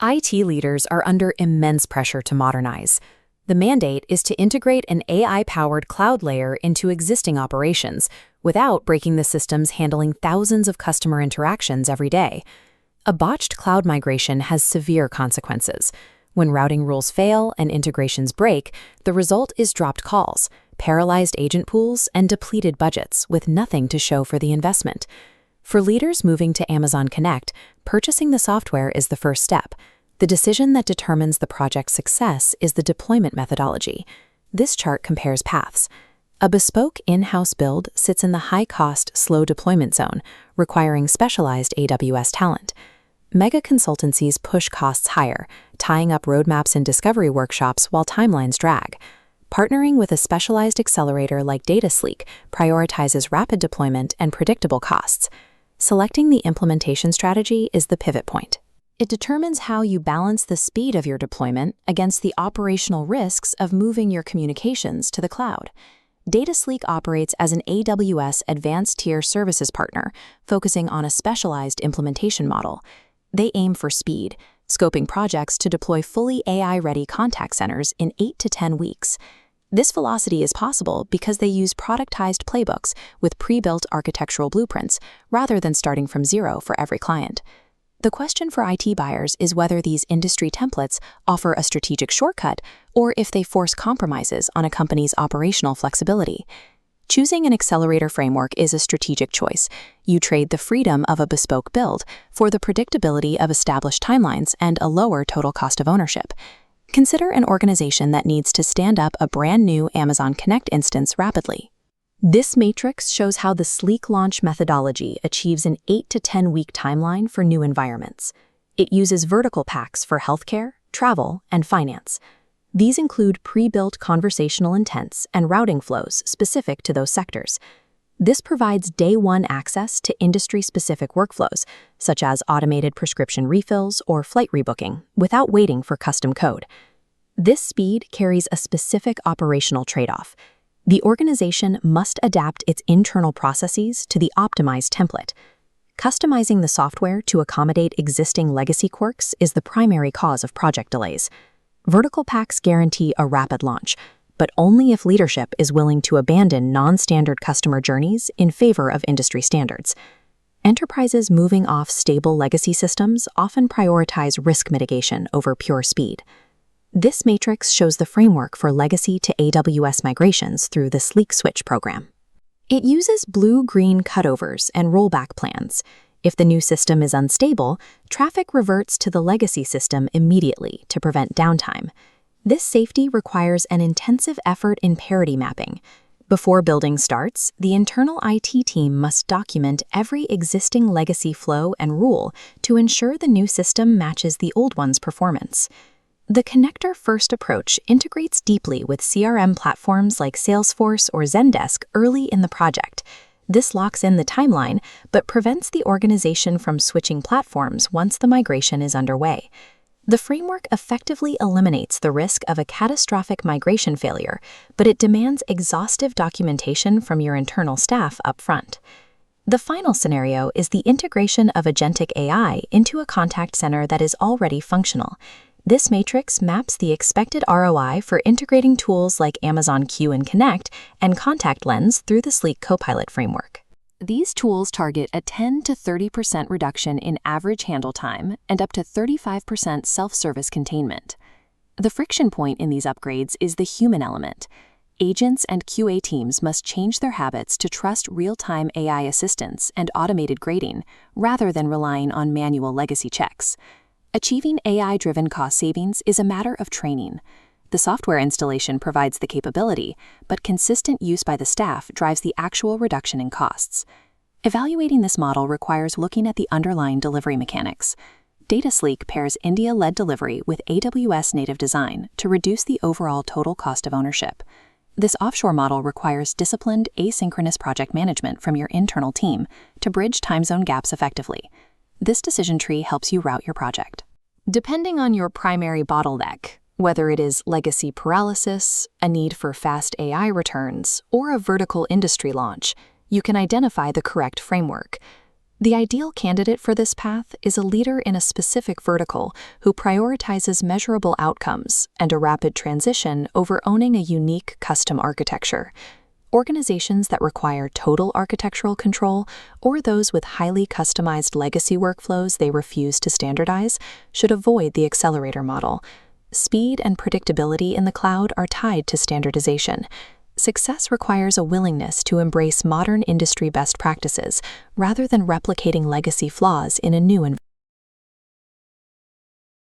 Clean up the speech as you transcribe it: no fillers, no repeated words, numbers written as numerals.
IT leaders are under immense pressure to modernize. The mandate is to integrate an AI-powered cloud layer into existing operations without breaking the systems handling thousands of customer interactions every day. A botched cloud migration has severe consequences. When routing rules fail and integrations break, the result is dropped calls, paralyzed agent pools, and depleted budgets with nothing to show for the investment. For leaders moving to Amazon Connect, purchasing the software is the first step. The decision that determines the project's success is the deployment methodology. This chart compares paths. A bespoke in-house build sits in the high-cost, slow deployment zone, requiring specialized AWS talent. Mega consultancies push costs higher, tying up roadmaps and discovery workshops while timelines drag. Partnering with a specialized accelerator like DataSleek prioritizes rapid deployment and predictable costs. Selecting the implementation strategy is the pivot point. It determines how you balance the speed of your deployment against the operational risks of moving your communications to the cloud. DataSleek operates as an AWS Advanced Tier Services partner, focusing on a specialized implementation model. They aim for speed, scoping projects to deploy fully AI-ready contact centers in 8 to 10 weeks. This velocity is possible because they use productized playbooks with pre-built architectural blueprints, rather than starting from zero for every client. The question for IT buyers is whether these industry templates offer a strategic shortcut or if they force compromises on a company's operational flexibility. Choosing an accelerator framework is a strategic choice. You trade the freedom of a bespoke build for the predictability of established timelines and a lower total cost of ownership. Consider an organization that needs to stand up a brand new Amazon Connect instance rapidly. This matrix shows how the sleek launch methodology achieves an 8 to 10 week timeline for new environments. It uses vertical packs for healthcare, travel, and finance. These include pre-built conversational intents and routing flows specific to those sectors. This provides day-one access to industry-specific workflows, such as automated prescription refills or flight rebooking, without waiting for custom code. This speed carries a specific operational trade-off. The organization must adapt its internal processes to the optimized template. Customizing the software to accommodate existing legacy quirks is the primary cause of project delays. Vertical packs guarantee a rapid launch, but only if leadership is willing to abandon non-standard customer journeys in favor of industry standards. Enterprises moving off stable legacy systems often prioritize risk mitigation over pure speed. This matrix shows the framework for legacy to AWS migrations through the Sleek Switch program. It uses blue-green cutovers and rollback plans. If the new system is unstable, traffic reverts to the legacy system immediately to prevent downtime. This safety requires an intensive effort in parity mapping. Before building starts, the internal IT team must document every existing legacy flow and rule to ensure the new system matches the old one's performance. The connector-first approach integrates deeply with CRM platforms like Salesforce or Zendesk early in the project. This locks in the timeline, but prevents the organization from switching platforms once the migration is underway. The framework effectively eliminates the risk of a catastrophic migration failure, but it demands exhaustive documentation from your internal staff up front. The final scenario is the integration of agentic AI into a contact center that is already functional. This matrix maps the expected ROI for integrating tools like Amazon Q and Connect and Contact Lens through the Sleek Copilot framework. These tools target a 10 to 30% reduction in average handle time and up to 35% self-service containment. The friction point in these upgrades is the human element. Agents and QA teams must change their habits to trust real-time AI assistance and automated grading, rather than relying on manual legacy checks. Achieving AI-driven cost savings is a matter of training. The software installation provides the capability, but consistent use by the staff drives the actual reduction in costs. Evaluating this model requires looking at the underlying delivery mechanics. DataSleek pairs India-led delivery with AWS native design to reduce the overall total cost of ownership. This offshore model requires disciplined, asynchronous project management from your internal team to bridge time zone gaps effectively. This decision tree helps you route your project. Depending on your primary bottleneck, whether it is legacy paralysis, a need for fast AI returns, or a vertical industry launch, you can identify the correct framework. The ideal candidate for this path is a leader in a specific vertical who prioritizes measurable outcomes and a rapid transition over owning a unique custom architecture. Organizations that require total architectural control or those with highly customized legacy workflows they refuse to standardize should avoid the accelerator model. Speed and predictability in the cloud are tied to standardization. Success requires a willingness to embrace modern industry best practices rather than replicating legacy flaws in a new environment.